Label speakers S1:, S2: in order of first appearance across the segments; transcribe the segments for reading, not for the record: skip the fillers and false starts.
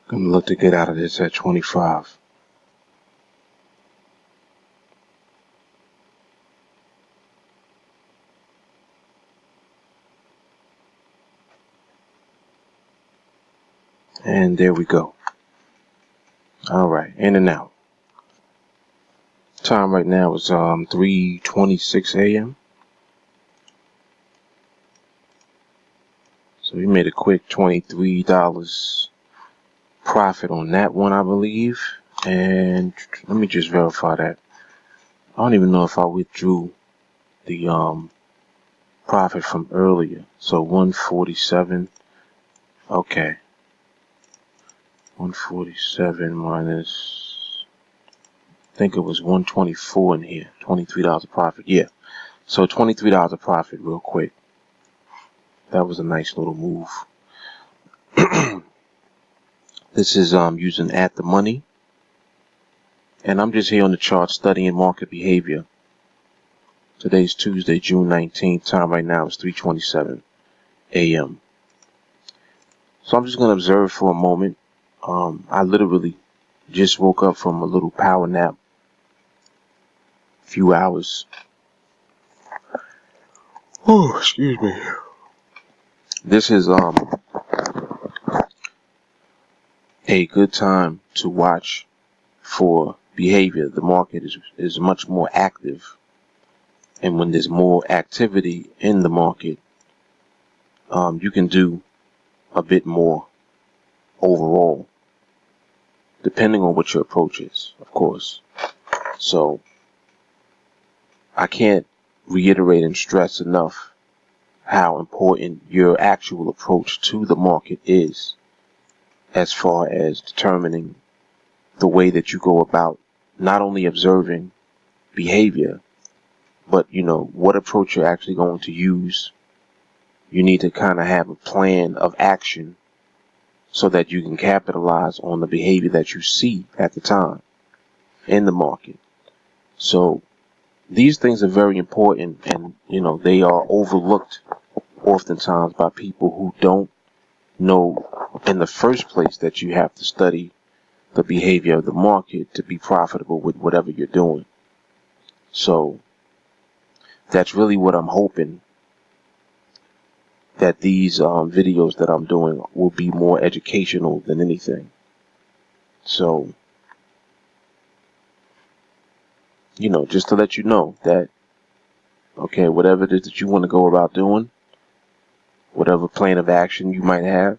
S1: Gonna look to get out of this at 25. And there we go. Alright, in and out. Time right now is 3:26 a.m. So we made a quick $23 profit on that one, I believe. And let me just verify that. I don't even know if I withdrew the profit from earlier. So 147. Okay. 147 minus, I think it was 124 in here. $23 of profit. Yeah. So $23 of profit real quick. That was a nice little move. This is using at the money. And I'm just here on the chart studying market behavior. Today's Tuesday, June 19th. Time right now is 3:27 a.m. So I'm just going to observe for a moment. I literally just woke up from a little power nap. A few hours. Oh, excuse me. This is a good time to watch for behavior. The market is much more active. And when there's more activity in the market, you can do a bit more overall, depending on what your approach is, of course. So I can't reiterate and stress enough how important your actual approach to the market is as far as determining the way that you go about not only observing behavior, but what approach you're actually going to use. You need to kind of have a plan of action so that you can capitalize on the behavior that you see at the time in the market. So these things are very important, and they are overlooked oftentimes by people who don't know in the first place that you have to study the behavior of the market to be profitable with whatever you're doing. So that's really what I'm hoping, that these videos that I'm doing will be more educational than anything. So just to let you know that, okay, whatever it is that you want to go about doing, whatever plan of action you might have,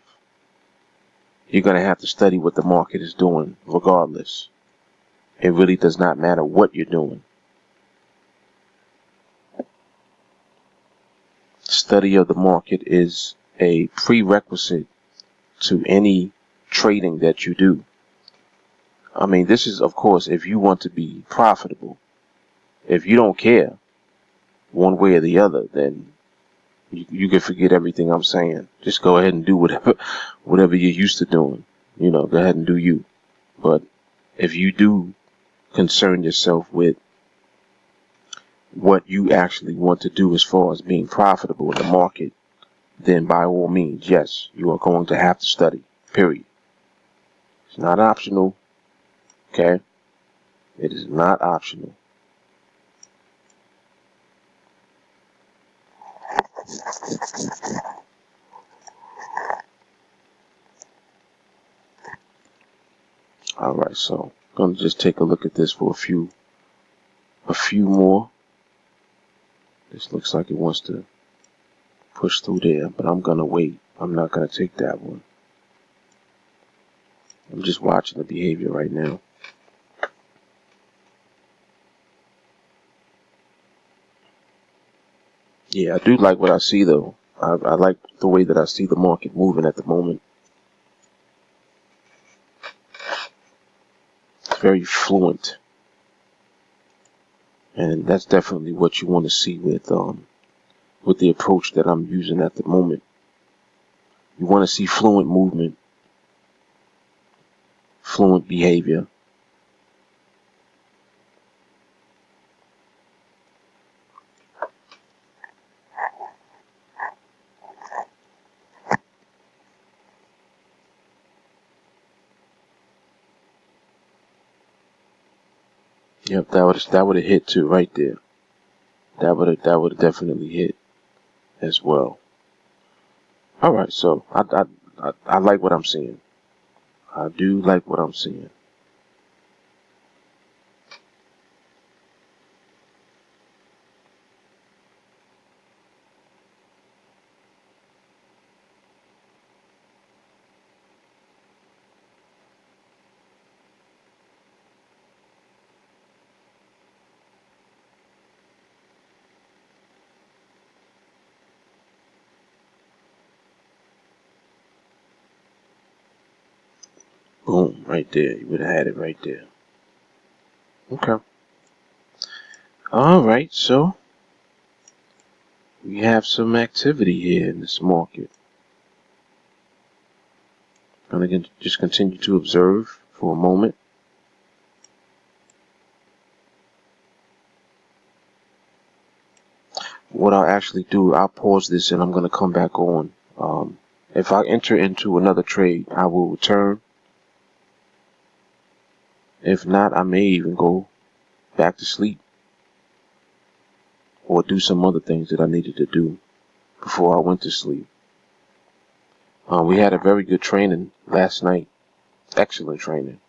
S1: you're going to have to study what the market is doing regardless. It really does not matter what you're doing. Study of the market is a prerequisite to any trading that you do. I mean, this is, of course, if you want to be profitable. If you don't care one way or the other, then you can forget everything I'm saying. Just go ahead and do whatever you're used to doing. Go ahead and do you. But if you do concern yourself with what you actually want to do as far as being profitable in the market, then by all means, yes, you are going to have to study, period. It's not optional, okay? It is not optional. Alright, so I'm going to just take a look at this for a few more. This looks like it wants to push through there, but I'm going to wait. I'm not going to take that one. I'm just watching the behavior right now. Yeah, I do like what I see though. I like the way that I see the market moving at the moment. It's very fluent. And that's definitely what you want to see with the approach that I'm using at the moment. You want to see fluent movement, fluent behavior. Yep, that would have hit too right there. That would have definitely hit as well. All right, so I like what I'm seeing. I do like what I'm seeing. Boom, right there. You would have had it right there. Okay. All right, so we have some activity here in this market. I'm going to just continue to observe for a moment. What I'll actually do, I'll pause this and I'm going to come back on. If I enter into another trade, I will return. If not, I may even go back to sleep or do some other things that I needed to do before I went to sleep. We had a very good training last night. Excellent training.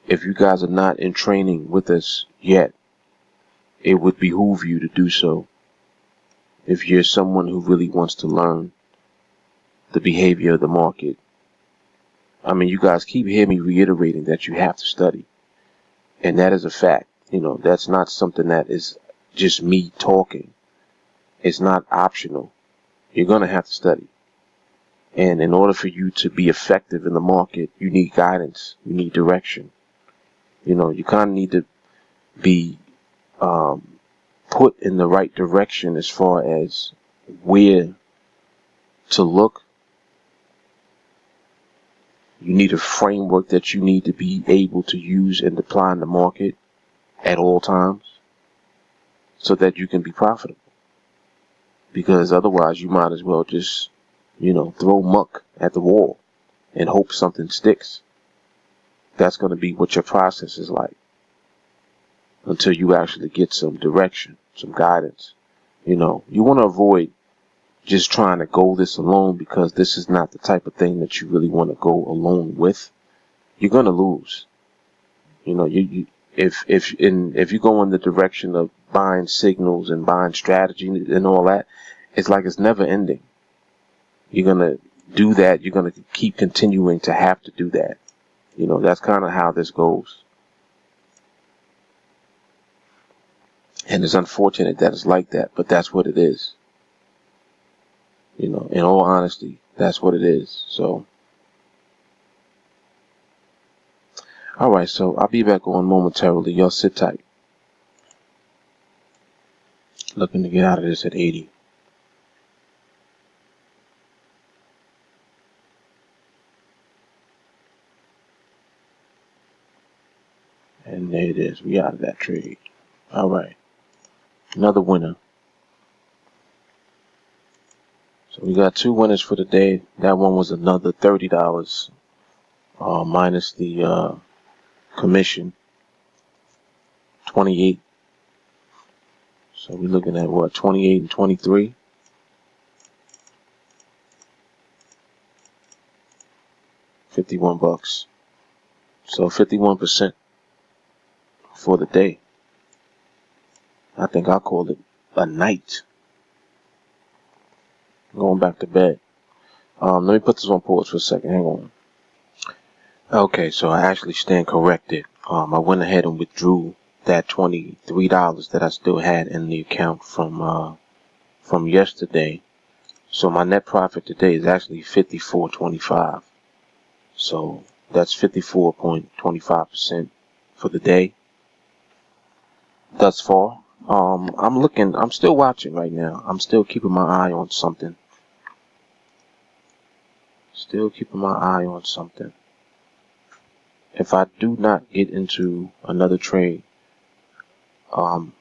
S1: If you guys are not in training with us yet, it would behoove you to do so. If you're someone who really wants to learn the behavior of the market. I mean, you guys keep hearing me reiterating that you have to study. And that is a fact. You know, that's not something that is just me talking. It's not optional. You're going to have to study. And in order for you to be effective in the market, you need guidance. You need direction. You know, you kind of need to be put in the right direction as far as where to look. You need a framework that you need to be able to use and apply in the market at all times so that you can be profitable. Because otherwise you might as well just, you know, throw muck at the wall and hope something sticks. That's going to be what your process is like until you actually get some direction, some guidance. You know, you want to avoid just trying to go this alone because this is not the type of thing that you really want to go alone with. You're going to lose. You know, if you go in the direction of buying signals and buying strategy and all that, it's like it's never ending. You're going to do that. You're going to keep continuing to have to do that. You know, that's kind of how this goes. And it's unfortunate that it's like that, but that's what it is. You know, in all honesty, that's what it is. So, alright, so I'll be back on momentarily. Y'all sit tight. Looking to get out of this at 80. And there it is. We out of that trade. Alright. Another winner. So we got two winners for the day. That one was another $30. Minus the commission. 28. So we're looking at what? 28 and 23. 51 bucks. So 51% for the day. I think I'll call it a night. Going back to bed. Let me put this on pause for a second. Hang on. Okay, so I actually stand corrected. I went ahead and withdrew that $23 that I still had in the account from yesterday. So my net profit today is actually $54.25. So that's 54.25% for the day thus far. I'm still watching right now. I'm still keeping my eye on something. If I do not get into another trade, I'll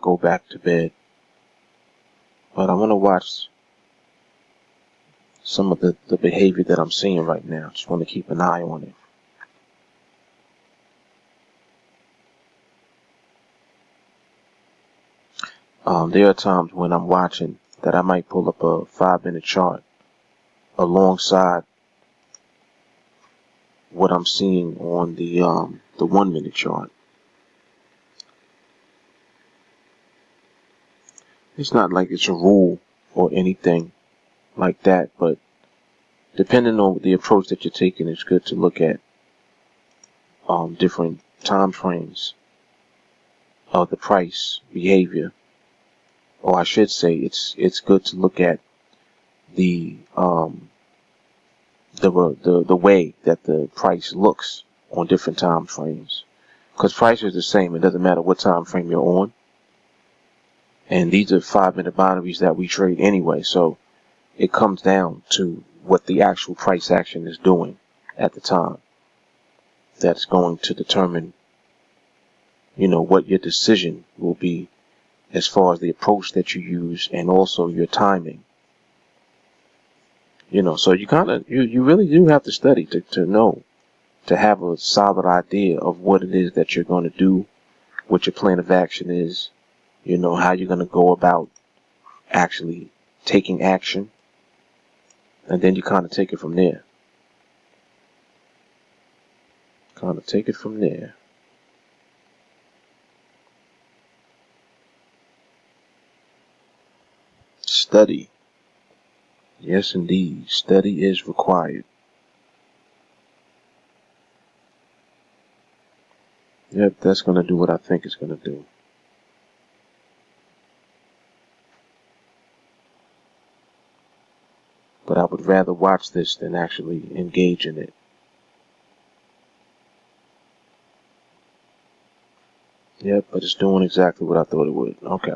S1: go back to bed. But I want to watch some of the behavior that I'm seeing right now. Just want to keep an eye on it. There are times when I'm watching that I might pull up a 5-minute chart alongside what I'm seeing on the 1-minute chart. It's not like it's a rule or anything like that, but depending on the approach that you're taking, it's good to look at different time frames of the price behavior, or I should say, it's good to look at the way that the price looks on different time frames, because price is the same. It doesn't matter what time frame you're on, and these are 5-minute binaries that we trade anyway. So it comes down to what the actual price action is doing at the time. That's going to determine, what your decision will be as far as the approach that you use and also your timing. So you really do have to study to know, to have a solid idea of what it is that you're going to do, what your plan of action is, how you're going to go about actually taking action, and then you kind of take it from there. Study. Yes, indeed. Study is required. Yep, that's going to do what I think it's going to do. But I would rather watch this than actually engage in it. Yep, but it's doing exactly what I thought it would. Okay.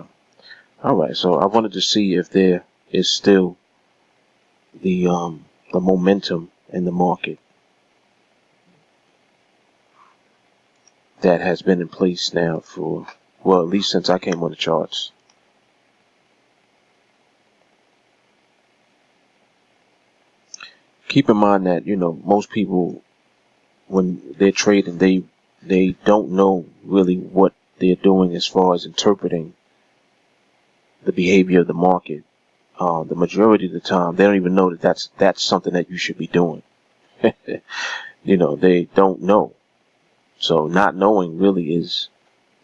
S1: Alright, so I wanted to see if there is still the momentum in the market that has been in place now for, well, at least since I came on the charts. Keep in mind that, most people, when they're trading, they don't know really what they're doing as far as interpreting the behavior of the market. The majority of the time, they don't even know that that's something that you should be doing. They don't know. So not knowing really is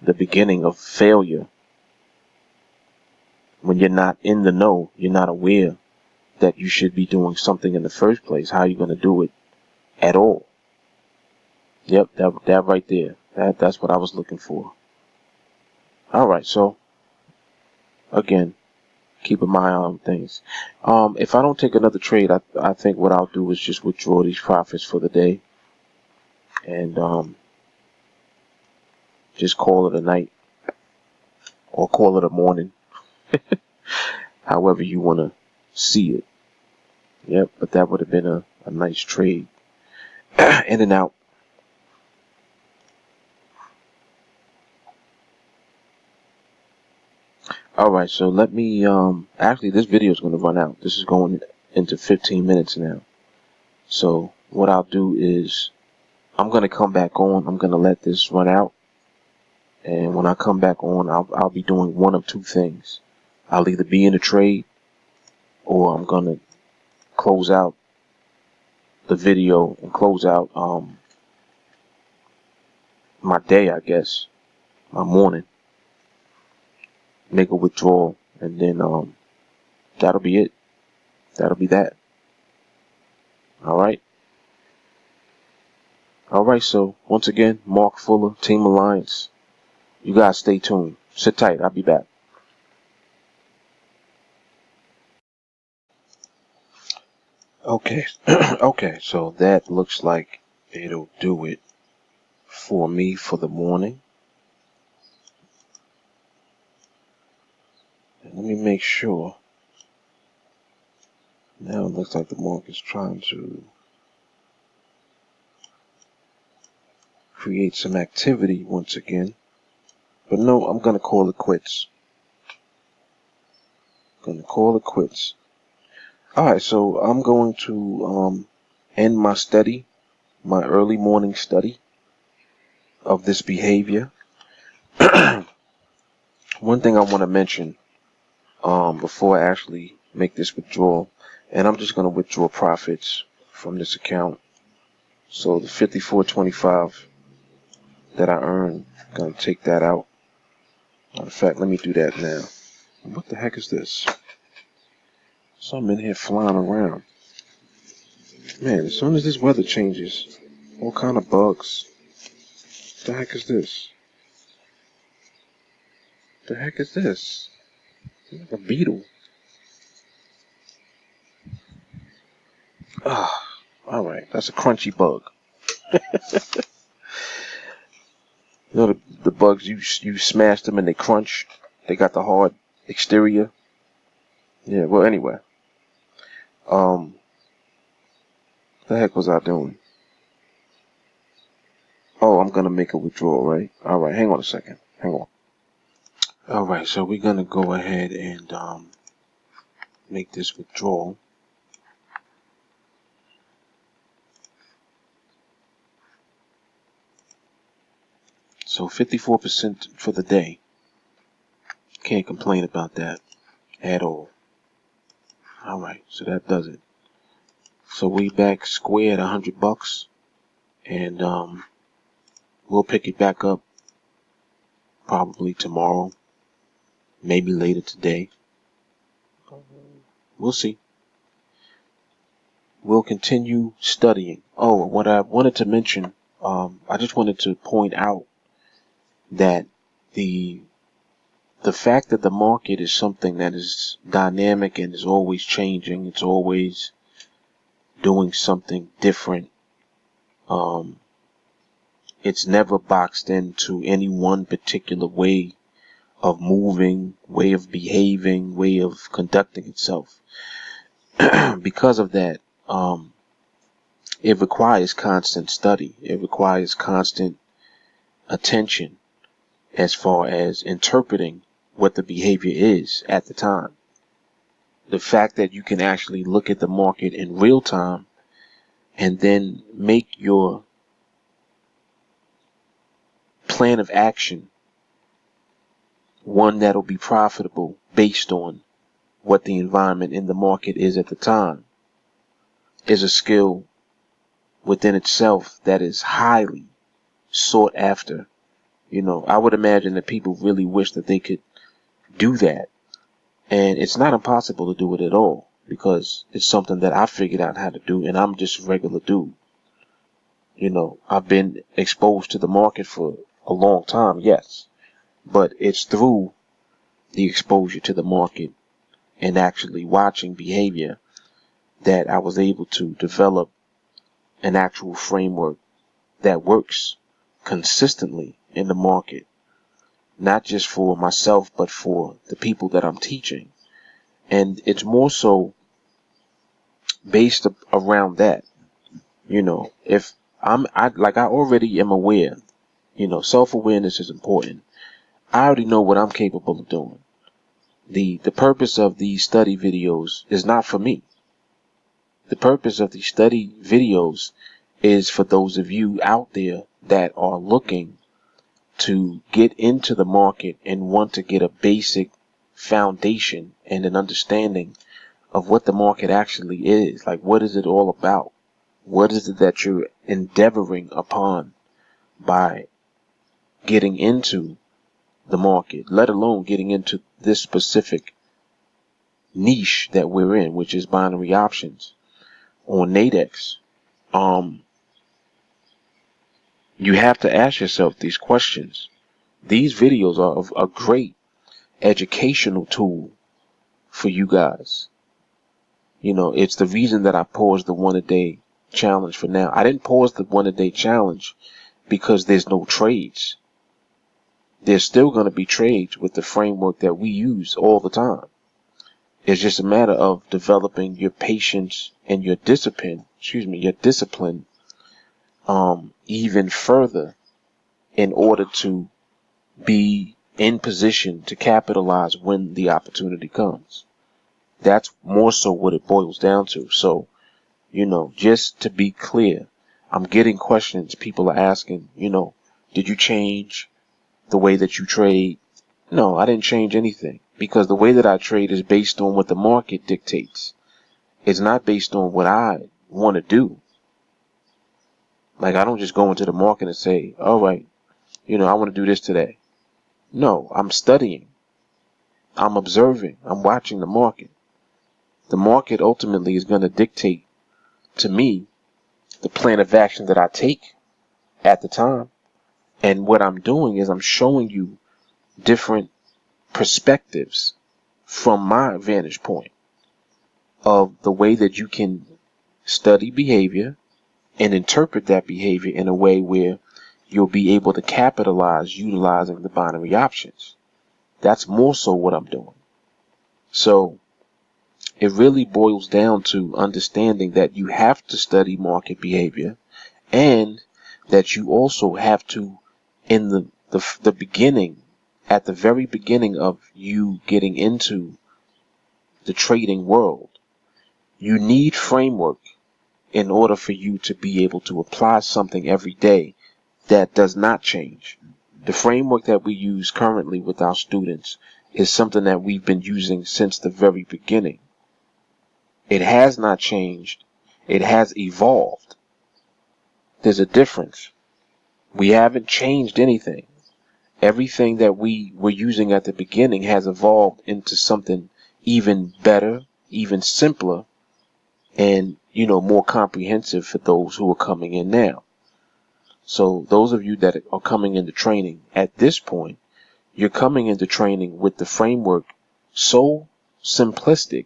S1: the beginning of failure. When you're not in the know, you're not aware that you should be doing something in the first place. How are you going to do it at all? Yep, that right there. That's what I was looking for. Alright, so again, keeping my eye on things. If I don't take another trade, I think what I'll do is just withdraw these profits for the day and just call it a night or call it a morning. However you want to see it. Yep, but that would have been a nice trade. In and out. Alright, so let me, actually this video is going to run out. This is going into 15 minutes now. So what I'll do is I'm going to come back on. I'm going to let this run out. And when I come back on, I'll be doing one of two things. I'll either be in a trade or I'm going to close out the video and close out my day, I guess, my morning, make a withdrawal, and then that'll be it. That'll be that. Alright, so once again, Mark Fuller, TeamAlliance. You guys stay tuned. Sit tight, I'll be back. Okay, okay, so that looks like it'll do it for me for the morning. And let me make sure. Now it looks like the market's trying to create some activity once again. But no, I'm going to call it quits. Alright, so I'm going to end my study, my early morning study of this behavior one thing I want to mention before I actually make this withdrawal, and I'm just going to withdraw profits from this account. So the 54.25 that I earned, I'm going to take that out. Matter of fact, let me do that now. What the heck is this? Something in here flying around. Man, as soon as this weather changes, all kind of bugs. What the heck is this? What the heck is this? Like a beetle. Ah, alright, that's a crunchy bug. You know the bugs, you smash them and they crunch. They got the hard exterior. Yeah, well anyway. What the heck was I doing? Oh, I'm gonna make a withdrawal, right? Alright, hang on a second. Hang on. Alright, so we're gonna go ahead and make this withdrawal. So 54% for the day. Can't complain about that at all. Alright, so that does it. So we back square at $100, and we'll pick it back up probably tomorrow, maybe later today. We'll see. We'll continue studying. Oh, what I wanted to mention, I just wanted to point out that the fact that the market is something that is dynamic and is always changing, it's always doing something different. It's never boxed into any one particular way of moving, way of behaving, way of conducting itself. Because of that, it requires constant study. It requires constant attention as far as interpreting what the behavior is at the time. The fact that you can actually look at the market in real time and then make your plan of action one that'll be profitable based on what the environment in the market is at the time is a skill within itself that is highly sought after. You know, I would imagine that people really wish that they could do that. And it's not impossible to do it at all, because it's something that I figured out how to do, and I'm just a regular dude. You know, I've been exposed to the market for a long time, yes, but it's through the exposure to the market and actually watching behavior that I was able to develop an actual framework that works consistently in the market, not just for myself, but for the people that I'm teaching. And it's more so based around that. You know, if I already am aware, you know, self-awareness is important. I already know what I'm capable of doing. The purpose of these study videos is not for me. The purpose of these study videos is for those of you out there that are looking to get into the market and want to get a basic foundation and an understanding of what the market actually is. Like, what is it all about? What is it that you're endeavoring upon by getting into the market, let alone getting into this specific niche that we're in, which is binary options on NADEX. You have to ask yourself these questions. These videos are a great educational tool for you guys. You know, it's the reason that I paused the 1-a-day challenge for now. I didn't pause the 1-a-day challenge because there's no trades. There's still going to be trades with the framework that we use all the time. It's just a matter of developing your patience and your discipline, even further in order to be in position to capitalize when the opportunity comes. That's more so what it boils down to. So, you know, just to be clear, I'm getting questions. People are asking, you know, did you change the way that you trade? No, I didn't change anything, because the way that I trade is based on what the market dictates. It's not based on what I want to do. Like, I don't just go into the market and say, all right, I want to do this today. No, I'm studying. I'm observing. I'm watching the market. The market ultimately is going to dictate to me the plan of action that I take at the time. And what I'm doing is I'm showing you different perspectives from my vantage point of the way that you can study behavior and interpret that behavior in a way where you'll be able to capitalize utilizing the binary options. That's more so what I'm doing. So it really boils down to understanding that you have to study market behavior, and that you also have to, in the beginning, at the very beginning of you getting into the trading world, you need framework in order for you to be able to apply something every day that does not change. The framework that we use currently with our students is something that we've been using since the very beginning. It has not changed. It has evolved. There's a difference. We haven't changed anything. Everything that we were using at the beginning has evolved into something even better, even simpler, and, more comprehensive for those who are coming in now. So those of you that are coming into training at this point, you're coming into training with the framework so simplistic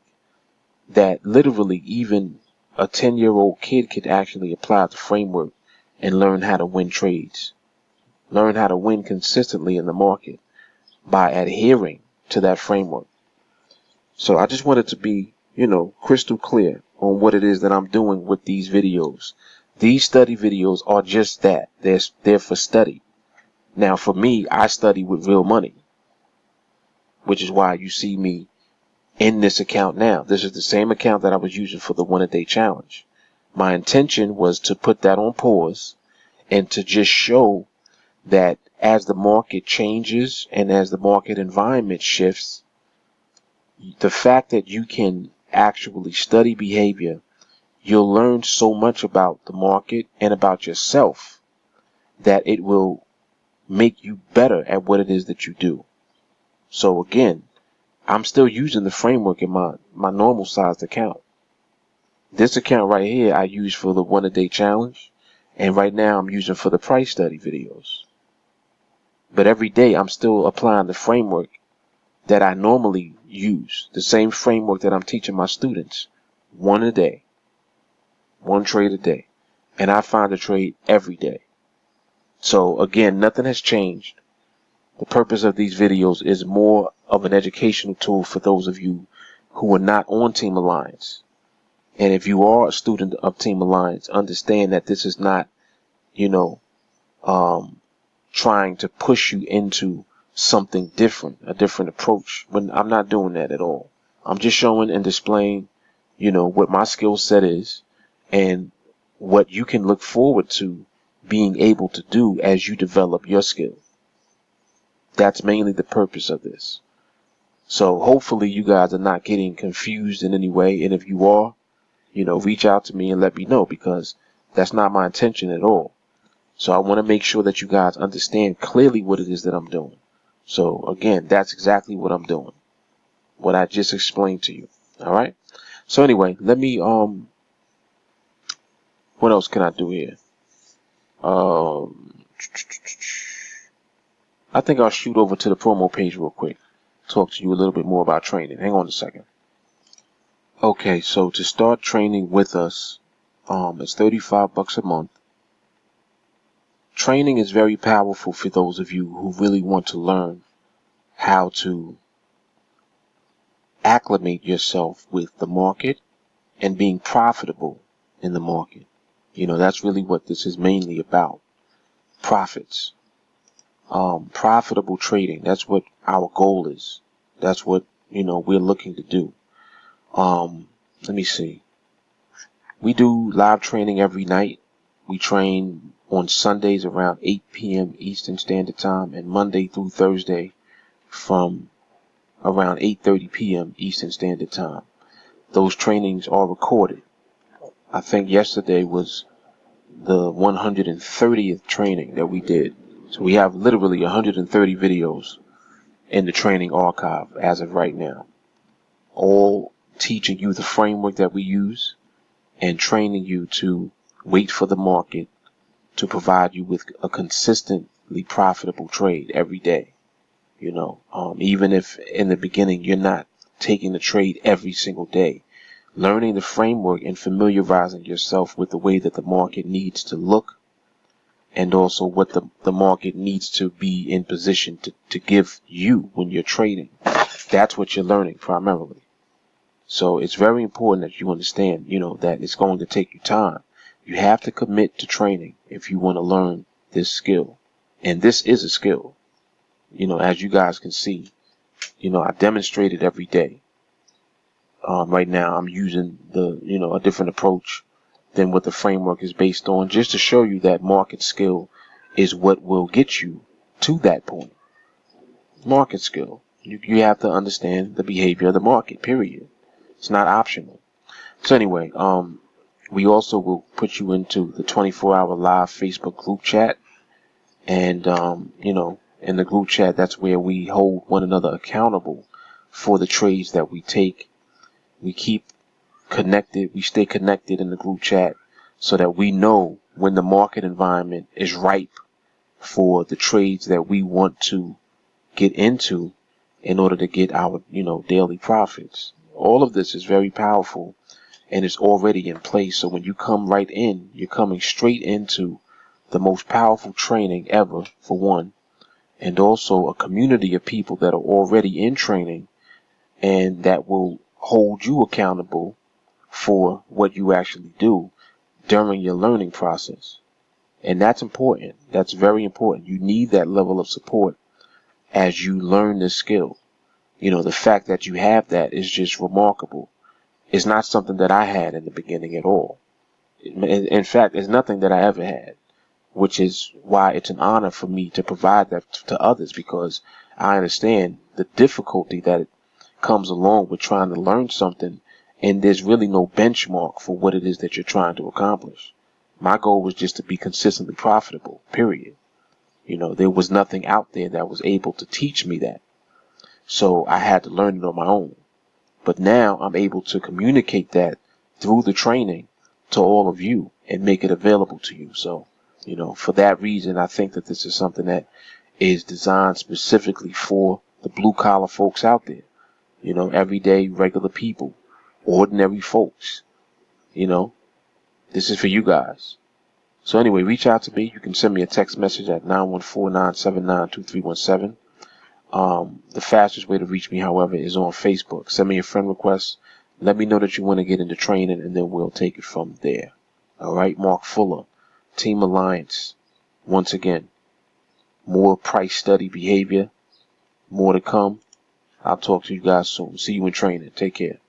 S1: that literally even a 10-year-old kid could actually apply the framework and learn how to win trades, learn how to win consistently in the market by adhering to that framework. So I just wanted to be, crystal clear on what it is that I'm doing with these videos. These study videos are just that. They're for study. Now, for me, I study with real money, which is why you see me in this account now. This is the same account that I was using for the 1-a-day challenge. My intention was to put that on pause and to just show that as the market changes and as the market environment shifts, the fact that you can actually study behavior, you'll learn so much about the market and about yourself that it will make you better at what it is that you do. So again, I'm still using the framework in my normal sized account. This account right here I use for the 1-a-day challenge, and right now I'm using for the price study videos. But every day I'm still applying the framework that I normally use, the same framework that I'm teaching my students. 1 a day, 1 trade a day, and I find a trade every day. So again, nothing has changed. The purpose of these videos is more of an educational tool for those of you who are not on TeamAlliance. And if you are a student of TeamAlliance, understand that this is not, trying to push you into something different, a different approach. When I'm not doing that at all. I'm just showing and displaying, what my skill set is and what you can look forward to being able to do as you develop your skill. That's mainly the purpose of this. So hopefully you guys are not getting confused in any way. And if you are, reach out to me and let me know, because that's not my intention at all. So I want to make sure that you guys understand clearly what it is that I'm doing. So again, that's exactly what I'm doing. What I just explained to you. All right. So anyway, let me, what else can I do here? I think I'll shoot over to the promo page real quick. Talk to you a little bit more about training. Hang on a second. Okay, so to start training with us, it's $35 a month. Training is very powerful for those of you who really want to learn how to acclimate yourself with the market and being profitable in the market. That's really what this is mainly about. Profits. Profitable trading. That's what our goal is. That's what, we're looking to do. Let me see. We do live training every night. We train on Sundays around 8 p.m. Eastern Standard Time and Monday through Thursday from around 8:30 p.m. Eastern Standard Time. Those trainings are recorded. I think yesterday was the 130th training that we did. So we have literally 130 videos in the training archive as of right now, all teaching you the framework that we use and training you to wait for the market to provide you with a consistently profitable trade every day. Even if in the beginning you're not taking the trade every single day, learning the framework and familiarizing yourself with the way that the market needs to look, and also what the market needs to be in position to give you when you're trading. That's what you're learning primarily. So it's very important that you understand, that it's going to take you time. You have to commit to training if you want to learn this skill. And this is a skill. As you guys can see, I demonstrate it every day. Right now I'm using a different approach than what the framework is based on, just to show you that market skill is what will get you to that point. Market skill. You have to understand the behavior of the market, period. It's not optional. So anyway, we also will put you into the 24-hour live Facebook group chat. And, in the group chat, that's where we hold one another accountable for the trades that we take. We keep connected. We stay connected in the group chat so that we know when the market environment is ripe for the trades that we want to get into in order to get our, daily profits. All of this is very powerful and it's already in place. So when you come right in, you're coming straight into the most powerful training ever, for one, and also a community of people that are already in training and that will hold you accountable for what you actually do during your learning process. And that's important. That's very important. You need that level of support as you learn this skill. The fact that you have that is just remarkable. It's not something that I had in the beginning at all. In fact, it's nothing that I ever had, which is why it's an honor for me to provide that to others, because I understand the difficulty that it comes along with trying to learn something, and there's really no benchmark for what it is that you're trying to accomplish. My goal was just to be consistently profitable, period. There was nothing out there that was able to teach me that. So I had to learn it on my own. But now I'm able to communicate that through the training to all of you and make it available to you. So, for that reason, I think that this is something that is designed specifically for the blue collar folks out there. Everyday regular people, ordinary folks. This is for you guys. So anyway, reach out to me. You can send me a text message at 914-979-2317. The fastest way to reach me, however, is on Facebook. Send me a friend request. Let me know that you want to get into training, and then we'll take it from there. All right, Mark Fuller, TeamAlliance. Once again, more price study behavior, more to come. I'll talk to you guys soon. See you in training. Take care.